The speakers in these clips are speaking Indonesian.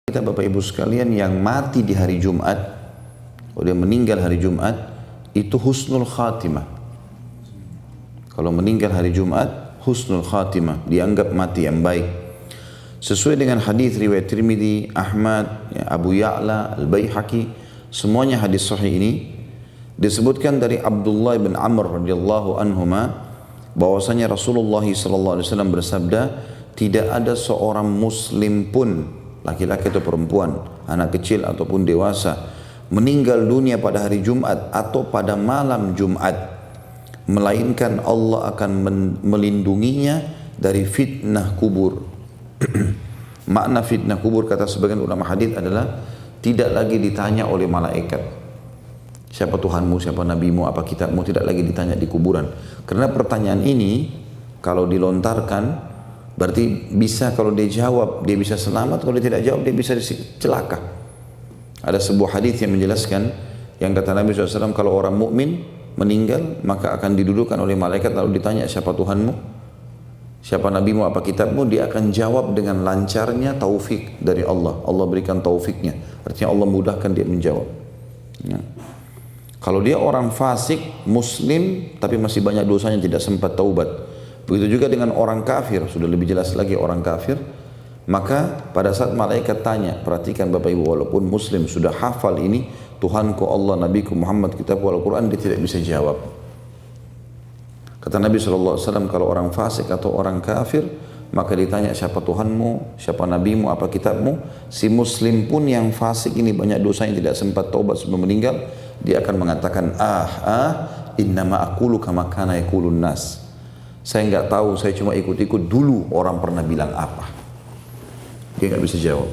Kita Bapak Ibu sekalian yang mati di hari Jumat, kalau dia meninggal hari Jumat, itu husnul khatimah. Kalau meninggal hari Jumat, husnul khatimah, dianggap mati yang baik. Sesuai dengan hadis riwayat Tirmidzi, Ahmad, Abu Ya'la, Al-Baihaqi, semuanya hadis sahih ini disebutkan dari Abdullah bin Amr radhiyallahu anhuma bahwasanya Rasulullah sallallahu alaihi wasallam bersabda, tidak ada seorang muslim pun, laki-laki atau perempuan, anak kecil ataupun dewasa, meninggal dunia pada hari Jumat atau pada malam Jumat, melainkan Allah akan melindunginya dari fitnah kubur. Makna fitnah kubur kata sebagian ulama hadis adalah tidak lagi ditanya oleh malaikat siapa Tuhanmu, siapa nabimu, apa kitabmu, tidak lagi ditanya di kuburan. Karena pertanyaan ini kalau dilontarkan berarti bisa, kalau dia jawab dia bisa selamat, kalau dia tidak jawab dia bisa celaka. Ada sebuah hadis yang menjelaskan, yang kata Nabi SAW, kalau orang mukmin meninggal maka akan didudukkan oleh malaikat lalu ditanya siapa Tuhanmu, siapa nabimu, apa kitabmu, dia akan jawab dengan lancarnya, taufik dari Allah. Allah berikan taufiknya, artinya Allah mudahkan dia menjawab. Ya. Kalau dia orang fasik, muslim, tapi masih banyak dosanya, tidak sempat taubat. Begitu juga dengan orang kafir, sudah lebih jelas lagi orang kafir. Maka pada saat malaikat tanya, perhatikan Bapak Ibu, walaupun muslim sudah hafal ini, Tuhanku Allah, Nabiku Muhammad, kitab Al-Quran, dia tidak bisa jawab. Kata Nabi SAW, kalau orang fasik atau orang kafir, maka ditanya siapa Tuhanmu, siapa nabimu, apa kitabmu. Si muslim pun yang fasik ini banyak dosanya, tidak sempat taubat sebelum meninggal, dia akan mengatakan, innama aqulu kama kana yaqulun nas. Saya enggak tahu, saya cuma ikut-ikut dulu orang pernah bilang apa. Dia enggak bisa jawab.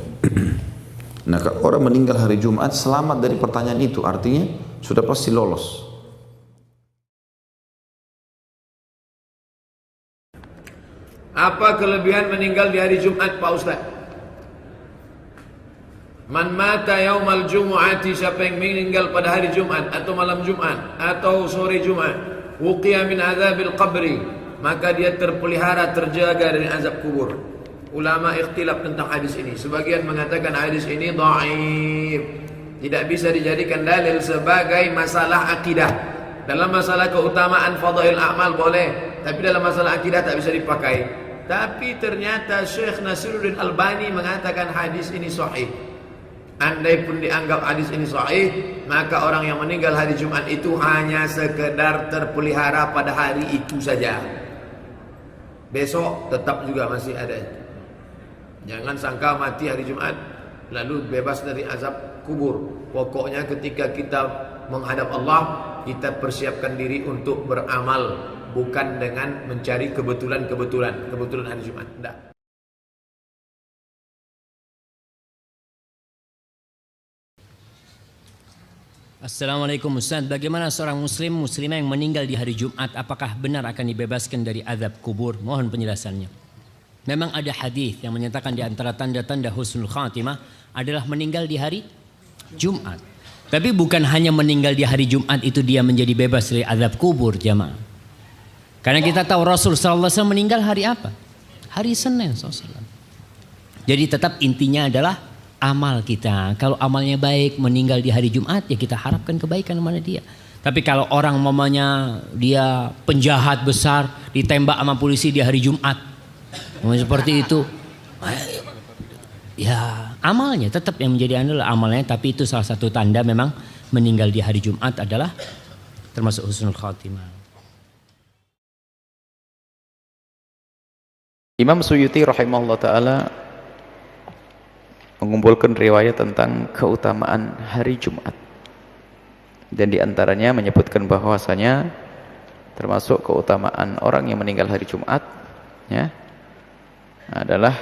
Nah, kalau orang meninggal hari Jumat selamat dari pertanyaan itu, artinya sudah pasti lolos. Apa kelebihan meninggal di hari Jumat, Pak Ustaz? Man mata yaumal jumu'ati, siapa yang meninggal pada hari Jumat atau malam Jumat atau sore Jumat, wuqiya min azabil qabri, maka dia terpelihara, terjaga dari azab kubur. Ulama ikhtilaf tentang hadis ini. Sebagian mengatakan hadis ini dhaif, tidak bisa dijadikan dalil sebagai masalah akidah. Dalam masalah keutamaan fadail a'mal boleh, tapi dalam masalah akidah tak bisa dipakai. Tapi ternyata Syekh Nasiruddin Albani mengatakan hadis ini sahih. Andai pun dianggap hadis ini sahih, maka orang yang meninggal hari Jumat itu hanya sekedar terpelihara pada hari itu saja. Besok tetap juga masih ada. Jangan sangka mati hari Jumat lalu bebas dari azab kubur. Pokoknya ketika kita menghadap Allah, kita persiapkan diri untuk beramal, bukan dengan mencari kebetulan hari Jumat. Tidak. Assalamualaikum Ustaz, bagaimana seorang muslimah yang meninggal di hari Jumat, apakah benar akan dibebaskan dari azab kubur? Mohon penjelasannya. Memang ada hadis yang menyatakan di antara tanda-tanda husnul khatimah adalah meninggal di hari Jumat. Tapi bukan hanya meninggal di hari Jumat itu dia menjadi bebas dari azab kubur, jamaah. Karena kita tahu Rasul sallallahu alaihi wasallam meninggal hari apa? Hari Senin SAW. Jadi tetap intinya adalah amal kita. Kalau amalnya baik, meninggal di hari Jumat, ya kita harapkan kebaikan kepada dia. Tapi kalau orang mamanya dia penjahat besar, ditembak sama polisi di hari Jumat, seperti itu, ya amalnya tetap yang menjadi adalah amalnya. Tapi itu salah satu tanda memang meninggal di hari Jumat adalah termasuk husnul khatimah. Imam Suyuti rahimahullah ta'ala mengumpulkan riwayat tentang keutamaan hari Jumat, dan diantaranya menyebutkan bahwasanya termasuk keutamaan orang yang meninggal hari Jumat ya, adalah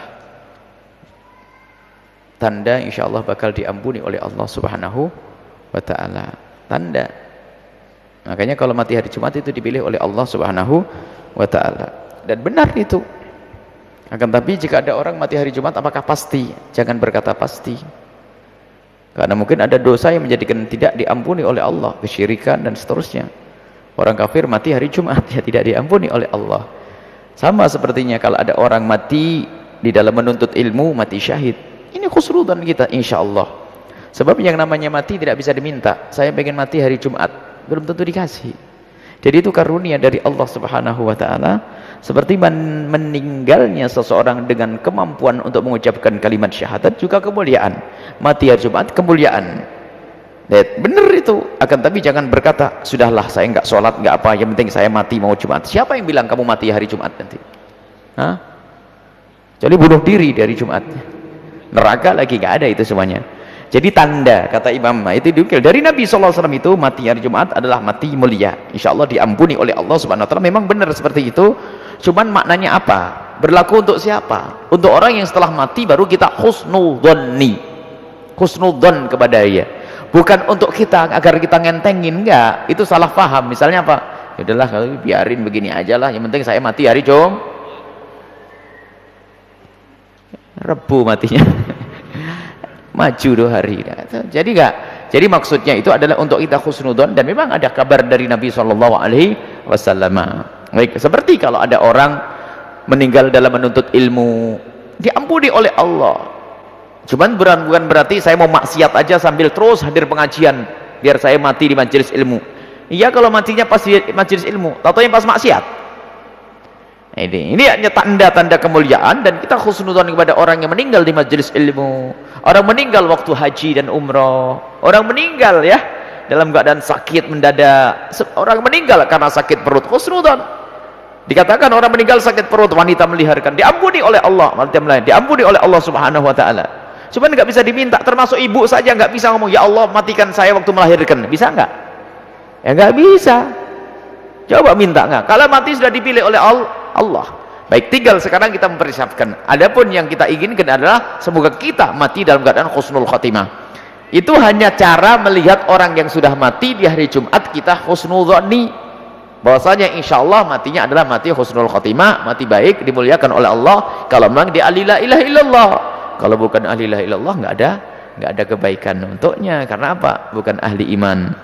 tanda insyaallah bakal diampuni oleh Allah Subhanahu wa ta'ala. Tanda, makanya kalau mati hari Jumat itu dipilih oleh Allah Subhanahu wa ta'ala, dan benar itu. Akan tapi jika ada orang mati hari Jumat, apakah pasti? Jangan berkata pasti, karena mungkin ada dosa yang menjadikan tidak diampuni oleh Allah, kesyirikan dan seterusnya. Orang kafir mati hari Jumat, ya tidak diampuni oleh Allah. Sama sepertinya kalau ada orang mati di dalam menuntut ilmu, mati syahid, Ini khusnudzan kita insyaallah. Sebab yang namanya mati tidak bisa diminta. Saya pengen mati hari Jumat, belum tentu dikasih. Jadi itu karunia dari Allah Subhanahu wa taala, seperti meninggalnya seseorang dengan kemampuan untuk mengucapkan kalimat syahadat juga kemuliaan. Mati hari Jumat kemuliaan. Lihat, benar itu. Akan tapi jangan berkata, sudahlah saya enggak sholat, enggak apa, yang penting saya mati mau Jumat. Siapa yang bilang kamu mati hari Jumat nanti? Hah? Jadi bunuh diri dari Jumatnya. Neraka lagi enggak ada itu semuanya. Jadi tanda, kata Imam, itu diukil dari Nabi SAW itu, mati hari Jumat adalah mati mulia. Insya Allah diampuni oleh Allah Subhanahu Wa Taala. Memang benar seperti itu. Cuman maknanya apa? Berlaku untuk siapa? Untuk orang yang setelah mati baru kita husnudzonni, husnudzon kepada dia. Bukan untuk kita agar kita ngentengin, enggak. Itu salah paham. Misalnya apa? Ya udahlah, kalau biarin begini aja lah. Yang penting saya mati hari Jumat. Rebu matinya. Maju 2 hari. Jadi enggak. Jadi maksudnya itu adalah untuk kita husnudzon, dan memang ada kabar dari Nabi SAW. Baik, seperti kalau ada orang meninggal dalam menuntut ilmu, diampuni oleh Allah. Cuman bukan berarti saya mau maksiat aja sambil terus hadir pengajian biar saya mati di majelis ilmu. Iya, kalau matinya pas di majelis ilmu, tahu-tahu pas maksiat. Ini hanya tanda-tanda kemuliaan, dan kita husnudzon kepada orang yang meninggal di majelis ilmu, orang meninggal waktu haji dan umroh, orang meninggal ya dalam keadaan sakit mendadak, orang meninggal karena sakit perut, husnudzon. Dikatakan orang meninggal sakit perut, wanita melahirkan, diampuni oleh Allah, diampuni oleh Allah Subhanahu Wa Taala. Cuman nggak bisa diminta, termasuk ibu saja nggak bisa ngomong, ya Allah matikan saya waktu melahirkan, bisa nggak? Ya nggak bisa. Coba minta nggak? Kalau mati sudah dipilih oleh Allah. Baik, tinggal sekarang kita mempersiapkan. Adapun yang kita inginkan adalah semoga kita mati dalam keadaan husnul khotimah. Itu hanya cara melihat orang yang sudah mati di hari Jumat, kita husnudzonni bahwasanya insya Allah matinya adalah mati husnul khotimah, mati baik, dimuliakan oleh Allah. Kalau memang dia ahli la ilaha illallah, kalau bukan ahli la ilaha illallah nggak ada kebaikan untuknya. Karena apa? Bukan ahli iman.